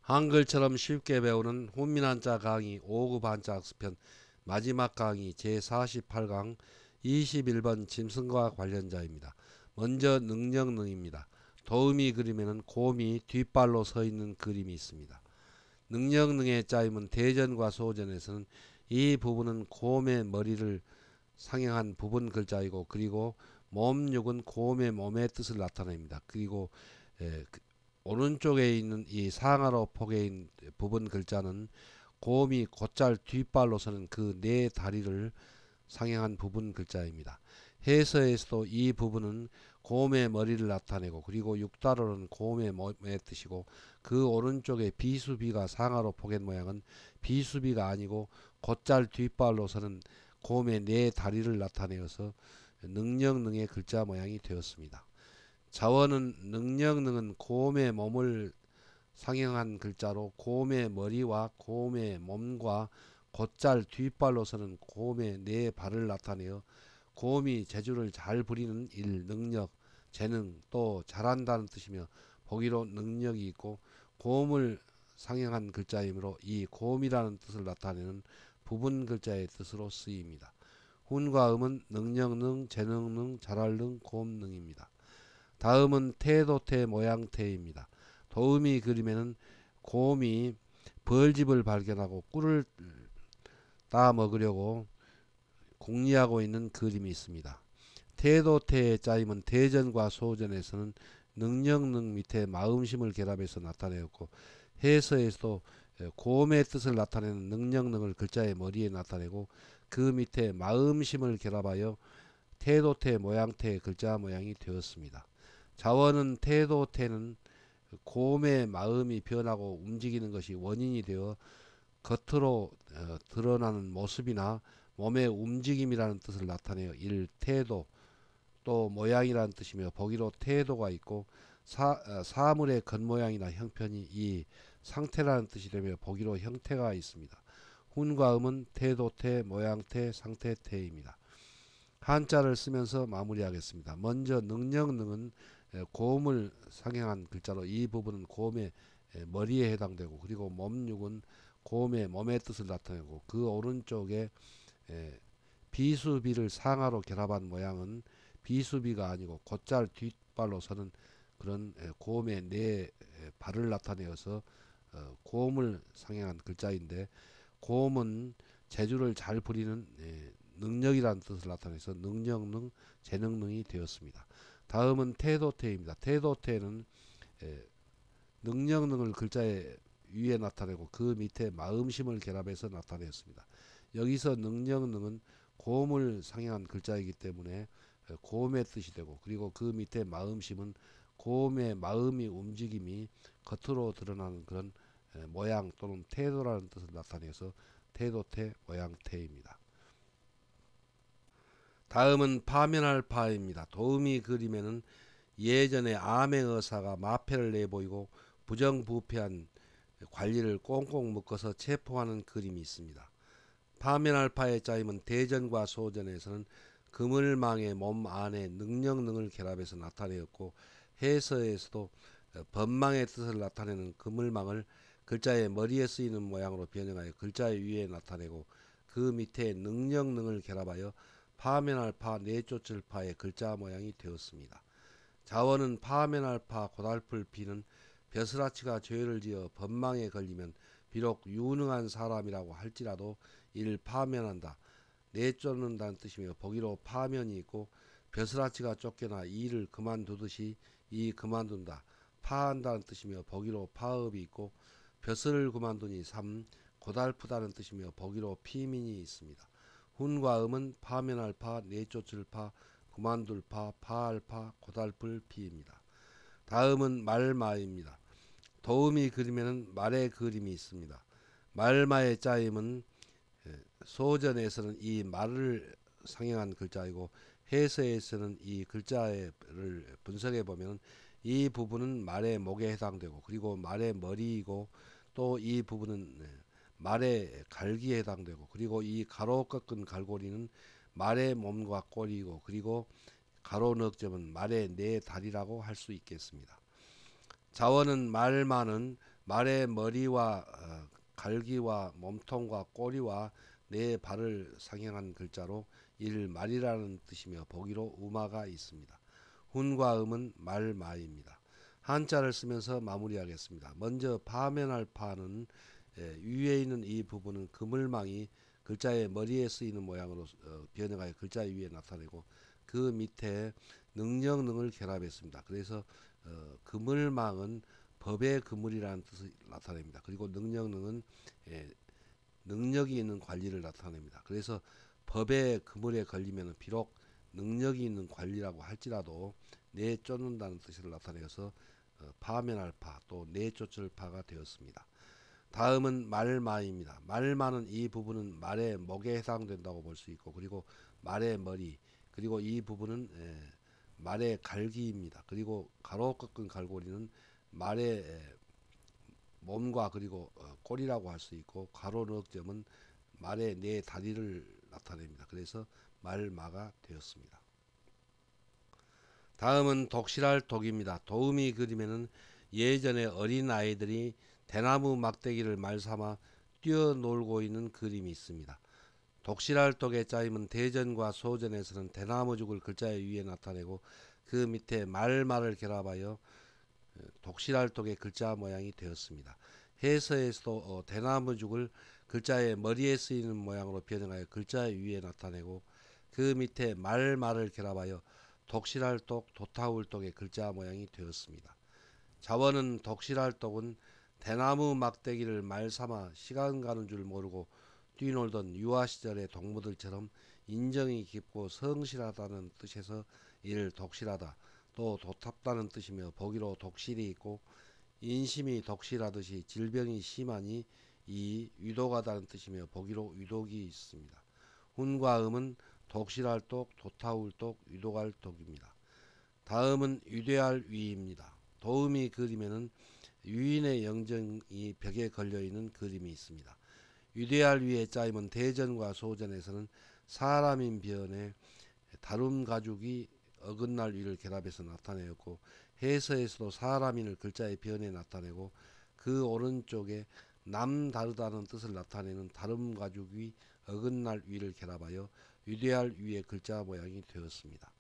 한글처럼 쉽게 배우는 훈민한자 강의 5급 한자 학습편 마지막 강의 제48강 21번 짐승과 관련자입니다. 먼저 능력능입니다. 도우미 그림에는 곰이 뒷발로 서 있는 그림이 있습니다. 능력능의 짜임은 대전과 소전에서는 이 부분은 곰의 머리를 상행한 부분 글자이고, 그리고 몸육은 곰의 몸의 뜻을 나타냅니다. 그리고 오른쪽에 있는 이 상하로 포개인 부분 글자는 곰이 곧잘 뒷발로 서는 그 네 다리를 상행한 부분 글자입니다. 해서에서도 이 부분은 곰의 머리를 나타내고, 그리고 육다로는 곰의 몸의 뜻이고, 그 오른쪽에 비수비가 상하로 포갠 모양은 비수비가 아니고 곧잘 뒷발로 서는 곰의 네 다리를 나타내어서 능력능의 글자 모양이 되었습니다. 자원은 능력능은 곰의 몸을 상형한 글자로 곰의 머리와 곰의 몸과 곧잘 뒷발로 서는 곰의 네 발을 나타내어 곰이 재주를 잘 부리는 일, 능력, 재능, 또 잘한다는 뜻이며 보기로 능력이 있고, 곰을 상형한 글자이므로 이 곰이라는 뜻을 나타내는 부분 글자의 뜻으로 쓰입니다. 훈과 음은 능력능, 재능능, 잘할능, 곰능입니다. 다음은 태도태 모양태입니다. 도우미 그림에는 곰이 벌집을 발견하고 꿀을 따 먹으려고 궁리하고 있는 그림이 있습니다. 태도태의 짜임은 대전과 소전에서는 능력능 밑에 마음심을 결합해서 나타내었고, 해서에서도 곰의 뜻을 나타내는 능력능을 글자의 머리에 나타내고, 그 밑에 마음심을 결합하여 태도태 모양태의 글자 모양이 되었습니다. 자원은 태도태는 곰의 마음이 변하고 움직이는 것이 원인이 되어 겉으로 드러나는 모습이나 몸의 움직임이라는 뜻을 나타내어 일 태도, 또 모양이라는 뜻이며 보기로 태도가 있고, 사물의 겉모양이나 형편이 이 상태라는 뜻이 되며 보기로 형태가 있습니다. 훈과 음은 태도태, 모양태, 상태태입니다. 한자를 쓰면서 마무리하겠습니다. 먼저 능력능은 곰을 상행한 글자로 이 부분은 곰의 머리에 해당되고, 그리고 몸육은 곰의 몸의 뜻을 나타내고, 그 오른쪽에 비수비를 상하로 결합한 모양은 비수비가 아니고 곧잘 뒷발로 서는 그런 곰의 네 발을 나타내어서 곰을 상행한 글자인데, 곰은 재주를 잘 부리는 능력이라는 뜻을 나타내서 능력능, 재능능이 되었습니다. 다음은 태도태입니다. 태도태는 능력능을 글자의 위에 나타내고 그 밑에 마음심을 결합해서 나타냈습니다. 여기서 능력능은 곰을 상행한 글자이기 때문에 곰의 뜻이 되고, 그리고 그 밑에 마음심은 곰의 마음이 움직임이 겉으로 드러나는 그런 모양 또는 태도라는 뜻을 나타내서 태도태 모양태입니다. 다음은 파면할 파입니다. 도우미 그림에는 예전에 암행어사가 마패를 내보이고 부정부패한 관리를 꽁꽁 묶어서 체포하는 그림이 있습니다. 파면할 파의 짜임은 대전과 소전에서는 그물망의 몸 안에 능력능을 결합해서 나타내었고, 해서에서도 법망의 뜻을 나타내는 그물망을 글자의 머리에 쓰이는 모양으로 변형하여 글자의 위에 나타내고, 그 밑에 능력능을 결합하여 파면할 파, 내쫓을 파의 글자 모양이 되었습니다. 자원은 파면할 파, 고달플 피는 벼슬아치가 죄를 지어 법망에 걸리면 비록 유능한 사람이라고 할지라도 이를 파면한다, 내쫓는다는 뜻이며 보기로 파면이 있고, 벼슬아치가 쫓겨나 일을 그만두듯이 이 그만둔다, 파한다는 뜻이며 보기로 파업이 있고, 벼슬을 그만두니 삼 고달프다는 뜻이며 보기로 피민이 있습니다. 훈과 음은 파면할 파, 내쫓을 파, 그만둘 파, 파할 파, 고달플 피입니다. 다음은 말마입니다. 도우미 그림에는 말의 그림이 있습니다. 말마의 짜임은 소전에서는 이 말을 상행한 글자이고, 해서에서는 이 글자를 분석해 보면 이 부분은 말의 목에 해당되고, 그리고 말의 머리이고, 또 이 부분은 말의 갈기에 해당되고, 그리고 이 가로 꺾은 갈고리는 말의 몸과 꼬리이고, 그리고 가로 넉점은 말의 네 다리라고 할 수 있겠습니다. 자원은 말마는 말의 머리와 갈기와 몸통과 꼬리와 네 발을 상행한 글자로 말이라는 뜻이며 보기로 우마가 있습니다. 훈과 음은 말마입니다. 한자를 쓰면서 마무리하겠습니다. 먼저 파면할 파는 위에 있는 이 부분은 그물망이 글자의 머리에 쓰이는 모양으로 변형하여 글자 위에 나타내고 그 밑에 능력능을 결합했습니다. 그래서 그물망은 법의 그물이라는 뜻을 나타냅니다. 그리고 능력능은 능력이 있는 관리를 나타냅니다. 그래서 법의 그물에 걸리면 비록 능력이 있는 관리라고 할지라도 내쫓는다는 뜻을 나타내어서 파면할 파, 또 내쫓을 파가 되었습니다. 다음은 말마입니다. 말마는 이 부분은 말의 목에 해당된다고 볼 수 있고, 그리고 말의 머리, 그리고 이 부분은 말의 갈기입니다. 그리고 가로 꺾은 갈고리는 말의 몸과 그리고 꼬리라고 할 수 있고, 가로 넣을 점은 말의 네 다리를 나타냅니다. 그래서 말마가 되었습니다. 다음은 독실할 독입니다. 도우미 그림에는 예전에 어린 아이들이 대나무 막대기를 말삼아 뛰어놀고 있는 그림이 있습니다. 독실할 독의 짜임은 대전과 소전에서는 대나무죽을 글자 위에 나타내고 그 밑에 말말을 결합하여 독실할 독의 글자 모양이 되었습니다. 해서에서도 대나무죽을 글자의 머리에 쓰이는 모양으로 변형하여 글자 위에 나타내고 그 밑에 말말을 결합하여 독실할 독, 도타울 독의 글자 모양이 되었습니다. 자원은 독실할 독은 대나무 막대기를 말삼아 시간 가는 줄 모르고 뛰놀던 유아 시절의 동무들처럼 인정이 깊고 성실하다는 뜻에서 이를 독실하다, 또 도탑다는 뜻이며 보기로 독실이 있고 인심이 독실하듯이 질병이 심하니 이 위독하다는 뜻이며 보기로 위독이 있습니다. 훈과 음은 독실할 독, 도타울 독, 위독할 독입니다. 다음은 위대할 위입니다. 도음이 그림에는 유인의 영정이 벽에 걸려있는 그림이 있습니다. 위대할 위의 짜임은 대전과 소전에서는 사람인 변에 다룸 가죽이 어긋날 위를 결합해서 나타내었고, 해서에서도 사람인을 글자의 변에 나타내고 그 오른쪽에 남다르다는 뜻을 나타내는 다룸 가죽이 어긋날 위를 결합하여 위대할 위의 글자 모양이 되었습니다.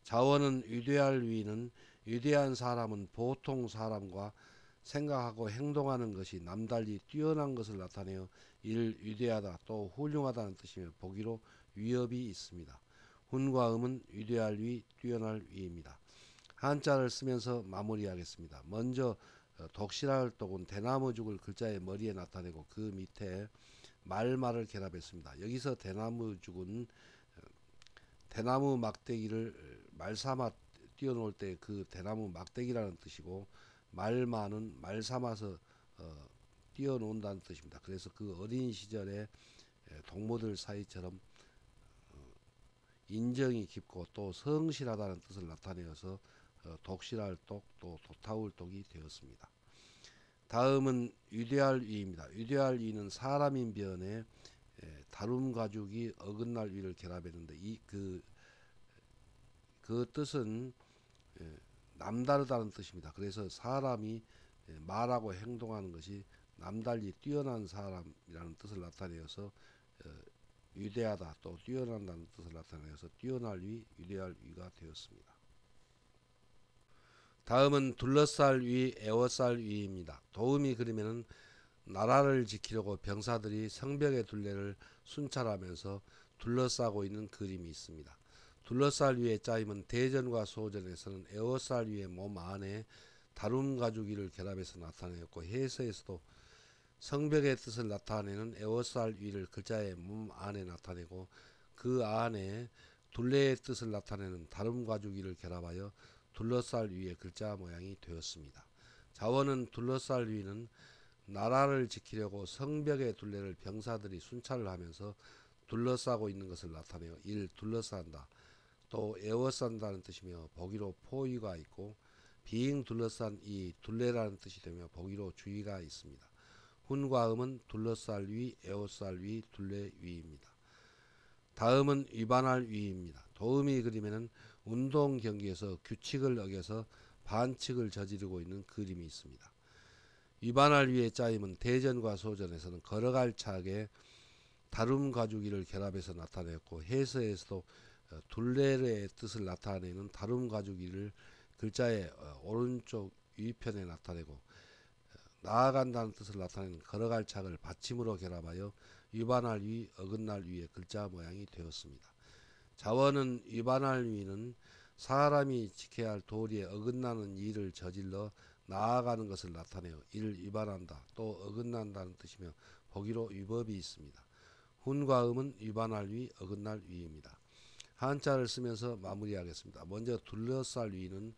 자원은 위대할 위는 위대한 사람은 보통 사람과 생각하고 행동하는 것이 남달리 뛰어난 것을 나타내어 이를 위대하다, 또 훌륭하다는 뜻이며 보기로 위협이 있습니다. 훈과 음은 위대할 위, 뛰어날 위입니다. 한자를 쓰면서 마무리하겠습니다. 먼저 독실할 독은 대나무죽을 글자의 머리에 나타내고 그 밑에 말말을 결합했습니다. 여기서 대나무죽은 대나무 막대기를 말삼아 뛰어놀 때 그 대나무 막대기라는 뜻이고, 말마는 말삼아서 뛰어논다는 뜻입니다. 그래서 그 어린 시절에 동무들 사이처럼 인정이 깊고 또 성실하다는 뜻을 나타내어서 독실할 독, 또 도타울 독이 되었습니다. 다음은 위대할 위입니다. 위대할 위는 사람인 변에 다룸 가죽이 어긋날 위를 결합했는데 그 뜻은 남다르다는 뜻입니다. 그래서 사람이 말하고 행동하는 것이 남달리 뛰어난 사람이라는 뜻을 나타내어서 위대하다, 또 뛰어난다는 뜻을 나타내어서 뛰어날 위, 위대할 위가 되었습니다. 다음은 둘러쌀 위, 에워쌀 위입니다. 도우미 그림에는 나라를 지키려고 병사들이 성벽의 둘레를 순찰하면서 둘러싸고 있는 그림이 있습니다. 둘러쌀 위의 짜임은 대전과 소전에서는 에워쌀 위의 몸 안에 다룸 가죽이를 결합해서 나타내었고, 해서에서도 성벽의 뜻을 나타내는 에워쌀 위를 글자의 몸 안에 나타내고 그 안에 둘레의 뜻을 나타내는 다룸 가죽이를 결합하여 둘러쌀 위의 글자 모양이 되었습니다. 자원은 둘러쌀 위는 나라를 지키려고 성벽의 둘레를 병사들이 순찰을 하면서 둘러싸고 있는 것을 나타내어 이를 둘러싼다, 또 에워싼다는 뜻이며 보기로 포위가 있고, 빙 둘러싼 이 둘레라는 뜻이 되며 보기로 주의가 있습니다. 훈과 음은 둘러쌀 위, 에워쌀 위, 둘레 위입니다. 다음은 위반할 위입니다. 도우미 그림에는 운동 경기에서 규칙을 어겨서 반칙을 저지르고 있는 그림이 있습니다. 위반할 위의 짜임은 대전과 소전에서는 걸어갈 차게 다룸 가주기를 결합해서 나타냈고 해서에서도 둘레의 뜻을 나타내는 다룸 가주기를 글자의 오른쪽 위편에 나타내고 나아간다는 뜻을 나타내는 걸어갈 착을 받침으로 결합하여 위반할 위, 어긋날 위의 글자 모양이 되었습니다. 자원은 위반할 위는 사람이 지켜야 할 도리에 어긋나는 일을 저질러 나아가는 것을 나타내어 이를 위반한다, 또 어긋난다는 뜻이며 보기로 위법이 있습니다. 훈과 음은 위반할 위, 어긋날 위입니다. 한자를 쓰면서 마무리하겠습니다. 먼저 둘러쌀 위는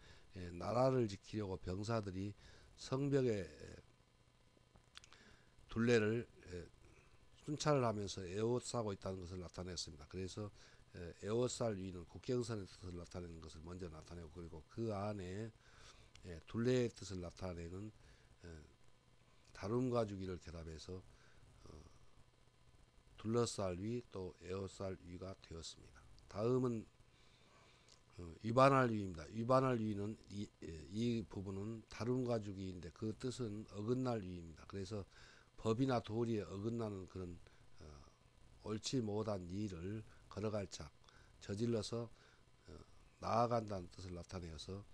나라를 지키려고 병사들이 성벽에 둘레를 순찰을 하면서 에워싸고 있다는 것을 나타냈습니다. 그래서 에워쌀 위는 국경선의 뜻을 나타내는 것을 먼저 나타내고, 그리고 그 안에 둘레의 뜻을 나타내는 다룸 가주기를 결합해서 둘러쌀 위, 또 에워쌀 위가 되었습니다. 다음은 위반할 위입니다. 위반할 위는 이 부분은 다룸 가주기인데 그 뜻은 어긋날 위입니다. 그래서 법이나 도리에 어긋나는 그런 옳지 못한 일을 걸어갈 착 저질러서 나아간다는 뜻을 나타내어서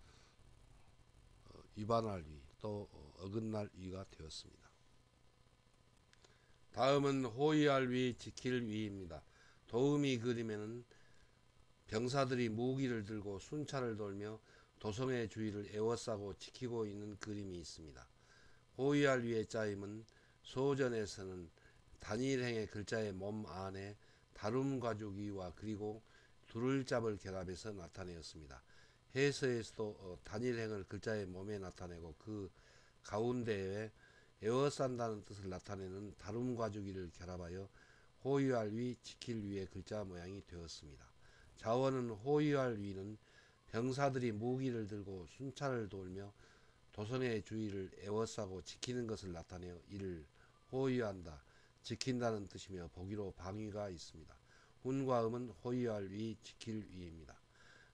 위반할 위, 또 어긋날 위가 되었습니다. 다음은 호위할 위, 지킬 위입니다. 도우미 그림에는 병사들이 무기를 들고 순찰을 돌며 도성의 주위를 에워싸고 지키고 있는 그림이 있습니다. 호위할 위의 짜임은 소전에서는 단일행의 글자의 몸 안에 다룸 가주기와 그리고 둘을 잡을 결합해서 나타내었습니다. 해서에서도 단일행을 글자의 몸에 나타내고 그 가운데에 에워싼다는 뜻을 나타내는 다룸 가주기를 결합하여 호위할 위, 지킬 위의 글자 모양이 되었습니다. 자원은 호위할 위는 병사들이 무기를 들고 순찰을 돌며 도성의 주위를 에워싸고 지키는 것을 나타내어 이를 호위한다, 지킨다는 뜻이며 보기로 방위가 있습니다. 훈과 음은 호위할 위, 지킬 위입니다.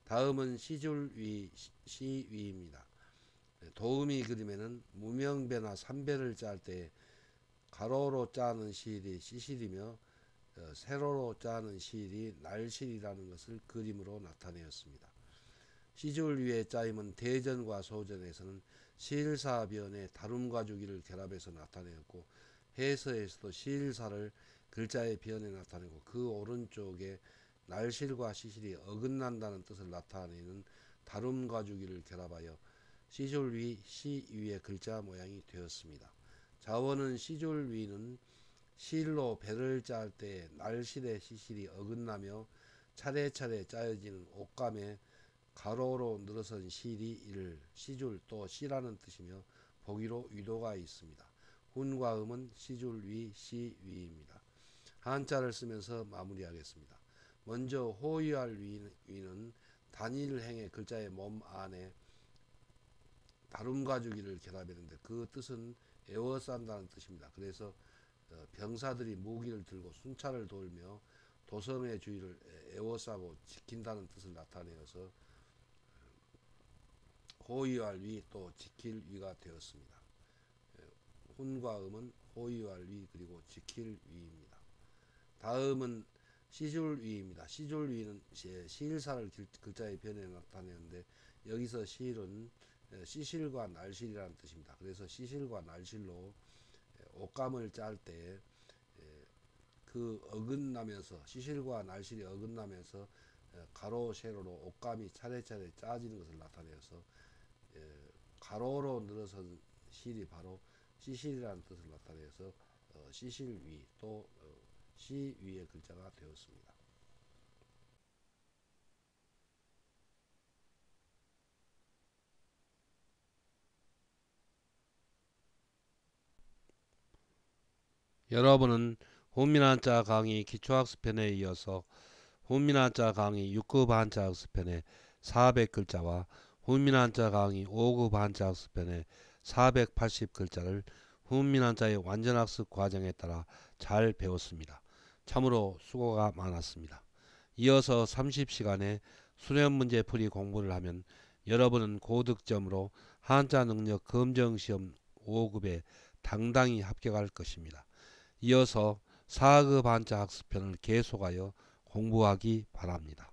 다음은 시줄 위, 시위입니다. 도우미 그림에는 무명배나 삼배를 짤 때 가로로 짜는 시일이 시실이며 세로로 짜는 시일이 날실이라는 것을 그림으로 나타내었습니다. 시줄 위의 짜임은 대전과 소전에서는 시일사변의 다룸 가주기를 결합해서 나타내었고 해서에서도 시일사를 글자의 변에 나타내고 그 오른쪽에 날실과 시실이 어긋난다는 뜻을 나타내는 다룸 가주기를 결합하여 시줄 위, 시 위의 글자 모양이 되었습니다. 자원은 시줄 위는 실로 배를 짤 때 날실의 시실이 어긋나며 차례차례 짜여지는 옷감에 가로로 늘어선 실이 이를 시줄, 또 시라는 뜻이며 보기로 위도가 있습니다. 훈과 음은 시줄 위, 시 위입니다. 한자를 쓰면서 마무리하겠습니다. 먼저 호위할 위는 단일행의 글자의 몸 안에 다룸 가주기를 결합했는데 그 뜻은 에워싼다는 뜻입니다. 그래서 병사들이 무기를 들고 순찰을 돌며 도성의 주위를 에워싸고 지킨다는 뜻을 나타내어서 호위할 위, 또 지킬 위가 되었습니다. 훈과 음은 호위할 위, 그리고 지킬 위입니다. 다음은 시줄 위입니다. 시줄 위는 시일사를 글자의 변에 나타내는데 여기서 시일은 시실과 날실이라는 뜻입니다. 그래서 시실과 날실로 옷감을 짤 때 그 어긋나면서 시실과 날실이 어긋나면서 가로 세로로 옷감이 차례차례 짜지는 것을 나타내어서 가로로 늘어선 실이 바로 시실이라는 뜻을 나타내서 시실위, 또 시위의 글자가 되었습니다. 여러분은 훈민한자 강의 기초학습편에 이어서 훈민한자 강의 6급 한자학습편의 400글자와 훈민한자 강의 5급 한자학습편의 480글자를 훈민한자의 완전학습 과정에 따라 잘 배웠습니다. 참으로 수고가 많았습니다. 이어서 30시간의 수련문제 풀이 공부를 하면 여러분은 고득점으로 한자 능력 검정시험 5급에 당당히 합격할 것입니다. 이어서 4급 한자 학습편을 계속하여 공부하기 바랍니다.